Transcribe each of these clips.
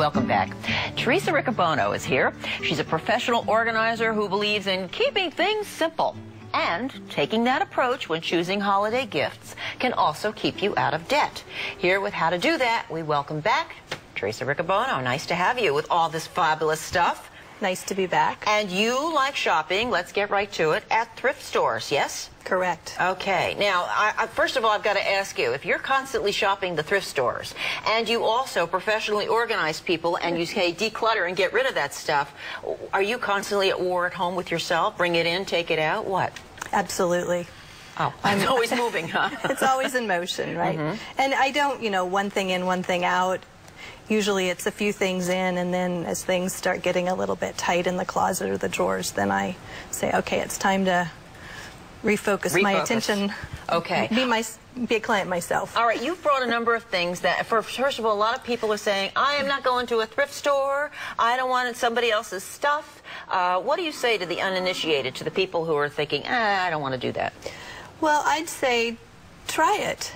Welcome back. Teresa Riccobuono is here. She's a professional organizer who believes in keeping things simple. And taking that approach when choosing holiday gifts can also keep you out of debt. Here with how to do that, we welcome back Teresa Riccobuono. Nice to have you with all this fabulous stuff. Nice to be back. And you like shopping, let's get right to it, at thrift stores, yes? Correct. Okay. Now, first of all, I've got to ask you, if you're constantly shopping the thrift stores, and you also professionally organize people, and you say declutter and get rid of that stuff, are you constantly at war at home with yourself? Bring it in, take it out? What? Absolutely. Oh, it's always moving, huh? It's always in motion, right? Mm-hmm. And I don't, one thing in, one thing out. Usually it's a few things in, and then as things start getting a little bit tight in the closet or the drawers, then I say, okay, it's time to refocus. My attention. Okay. Be a client myself. All right, you've brought a number of things that, first of all, a lot of people are saying, I am not going to a thrift store. I don't want somebody else's stuff. What do you say to the uninitiated, to the people who are thinking, I don't want to do that? Well, I'd say try it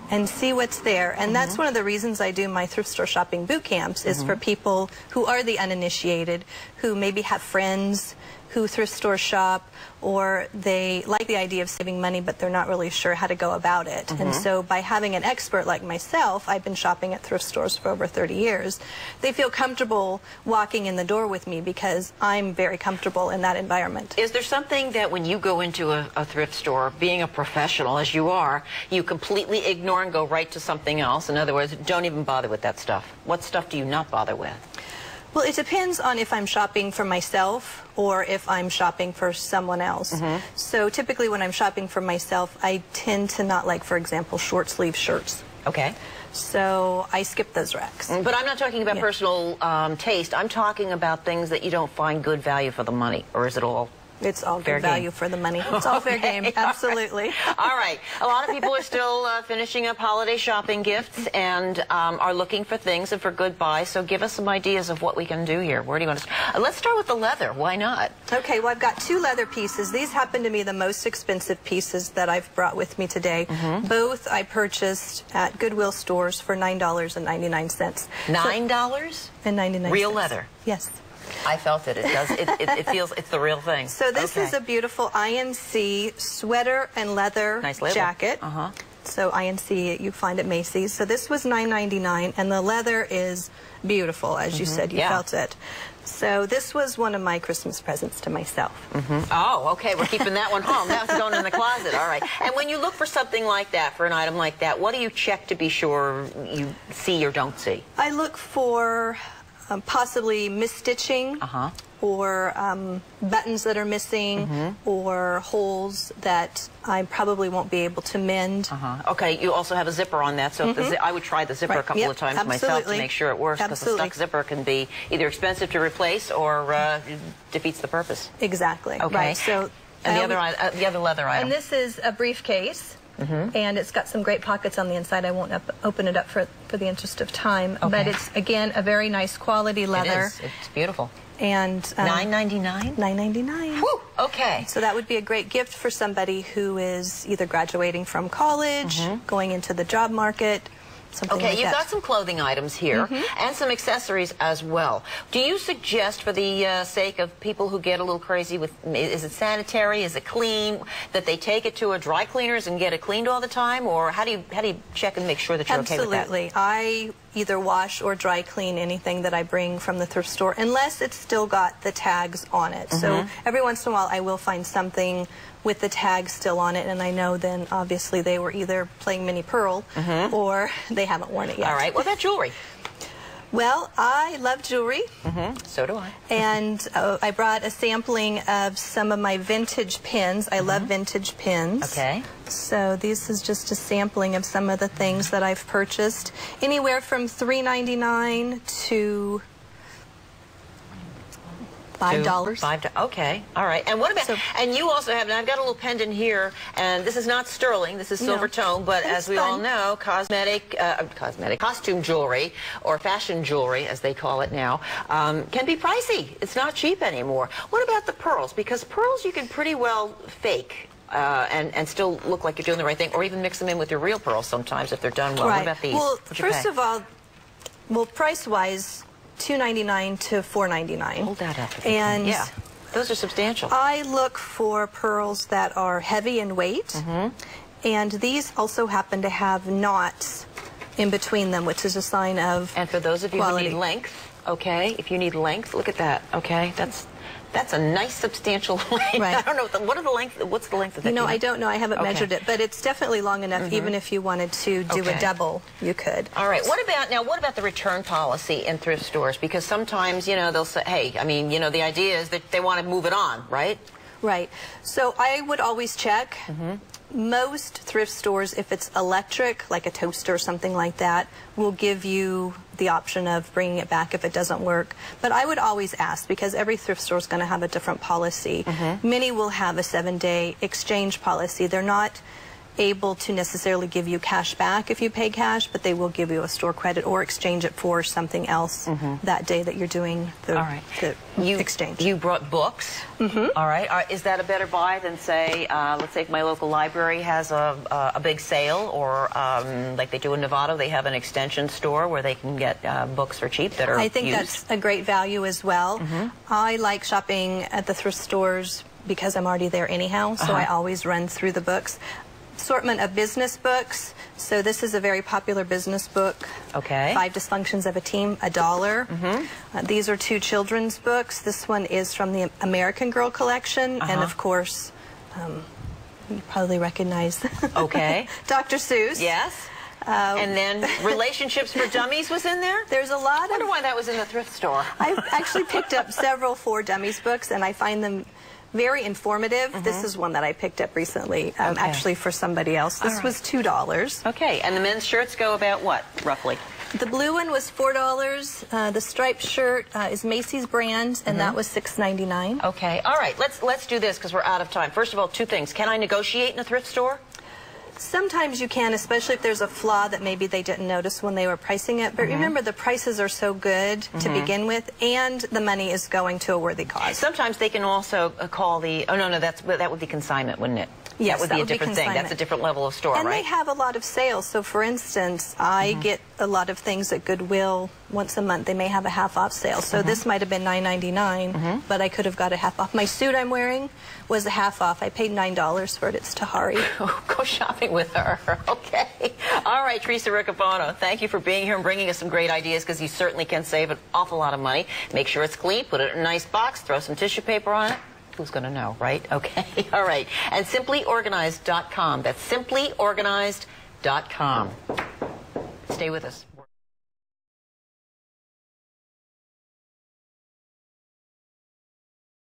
and see what's there. And that's one of the reasons I do my thrift store shopping boot camps, is for people who are the uninitiated, who maybe have friends who thrift store shop, or they like the idea of saving money, but they're not really sure how to go about it. And so by having an expert like myself, I've been shopping at thrift stores for over 30 years, they feel comfortable walking in the door with me because I'm very comfortable in that environment. Is there something that when you go into a thrift store, being a professional as you are, you completely ignore and go right to something else? In other words, don't even bother with that stuff. What stuff do you not bother with? Well, it depends on if I'm shopping for myself or if I'm shopping for someone else. So typically when I'm shopping for myself, I tend to not like, for example, short sleeve shirts. Okay. So I skip those racks. But I'm not talking about personal taste. I'm talking about things that you don't find good value for the money. Or is it all? It's all good value for the money. It's all fair game, absolutely. All right. A lot of people are still finishing up holiday shopping gifts and are looking for things and for good buys. So give us some ideas of what we can do here. Where do you want to start? Let's start with the leather. Why not? Okay. Well, I've got two leather pieces. These happen to be the most expensive pieces that I've brought with me today. Both I purchased at Goodwill stores for $9.99. $9.99. Real leather? Yes. I felt it. It does. It feels it's the real thing. So this is a beautiful INC sweater and leather jacket. So INC you find at Macy's. So this was $9.99, and the leather is beautiful, as you said. You felt it. So this was one of my Christmas presents to myself. Oh, okay. We're keeping that one home. That's going in the closet. All right. And when you look for something like that, for an item like that, what do you check to be sure you see or don't see? I look for possibly misstitching, or buttons that are missing, or holes that I probably won't be able to mend. Okay, you also have a zipper on that, so if I would try the zipper a couple of times myself to make sure it works, because the stuck zipper can be either expensive to replace or defeats the purpose. Exactly. Okay. Right. So and the other leather item. And this is a briefcase. And it's got some great pockets on the inside. I won't open it up for the interest of time. But it's, again, a very nice quality leather. It is. It's beautiful. And $9.99? $9.99. Whew, okay. So that would be a great gift for somebody who is either graduating from college, going into the job market. Okay, you've got some clothing items here and some accessories as well. Do you suggest, for the sake of people who get a little crazy with, is it sanitary, is it clean, that they take it to a dry cleaners and get it cleaned all the time, or how do you check and make sure that you're okay with that? Absolutely. I either wash or dry clean anything that I bring from the thrift store, unless it's still got the tags on it. So every once in a while I will find something with the tag still on it, and I know then obviously they were either playing Minnie Pearl or they haven't worn it yet. All right. What about jewelry? Well, I love jewelry. So do I. And I brought a sampling of some of my vintage pins. I love vintage pins. Okay. So this is just a sampling of some of the things that I've purchased. Anywhere from $3.99 to $5. Okay, all right. And what about? And you also have. And I've got a little pendant here, and this is not sterling. This is silver tone. But as we all know, costume jewelry, or fashion jewelry, as they call it now, can be pricey. It's not cheap anymore. What about the pearls? Because pearls you can pretty well fake. And still look like you're doing the right thing, or even mix them in with your real pearls sometimes if they're done well. What about these? Well, first of all, price-wise, $2.99 to $4.99. Hold that up. And yeah, those are substantial. I look for pearls that are heavy in weight, and these also happen to have knots in between them, which is a sign of And for those of you quality. who need length, okay, if you need length, look at that. Okay, that's a nice substantial length. Right. I don't know what's the length of that? You know, I don't know. I haven't measured it, but it's definitely long enough. Even if you wanted to do a double, you could. All right. What about the return policy in thrift stores? Because sometimes, you know, they'll say, hey, I mean, you know, the idea is that they want to move it on, right? Right. So I would always check. Most thrift stores, if it's electric, like a toaster or something like that, will give you the option of bringing it back if it doesn't work. But I would always ask, because every thrift store is going to have a different policy. Many will have a 7-day exchange policy. They're not able to necessarily give you cash back if you pay cash, but they will give you a store credit or exchange it for something else that day that you're doing the exchange. You brought books. All right. Is that a better buy than, say, let's say if my local library has a big sale, or like they do in Nevada, they have an extension store where they can get books for cheap that are I think used. that's a great value as well. I like shopping at the thrift stores because I'm already there anyhow, so I always run through the books. Assortment of business books. So this is a very popular business book. Okay. 5 Dysfunctions of a Team, $1. These are 2 children's books. This one is from the American Girl collection, and of course, you probably recognize Dr. Seuss. Yes. And then Relationships for Dummies was in there? There's a lot I wonder why that was in the thrift store. I've actually picked up several For Dummies books, and I find them very informative. This is one that I picked up recently, actually for somebody else. This was $2. Okay, and the men's shirts go about what, roughly? The blue one was $4. The striped shirt is Macy's brand, and that was $6.99. Okay, all right, let's do this because we're out of time. First of all, 2 things. Can I negotiate in a thrift store? Sometimes you can, especially if there's a flaw that maybe they didn't notice when they were pricing it. But remember, the prices are so good to begin with, and the money is going to a worthy cause. Sometimes they can also call the, oh, no, that would be consignment, wouldn't it? Yes, that would be a different thing. That's a different level of store, and right? And they have a lot of sales. So, for instance, I get a lot of things at Goodwill once a month. They may have a half-off sale. So this might have been $9.99, but I could have got a half-off. My suit I'm wearing was a half-off. I paid $9 for it. It's Tahari. Go shopping with her. Okay. All right, Teresa Riccobuono, thank you for being here and bringing us some great ideas, because you certainly can save an awful lot of money. Make sure it's clean. Put it in a nice box. Throw some tissue paper on it. Who's going to know, right? Okay. All right. And simplyorganized.com. That's simplyorganized.com. Stay with us.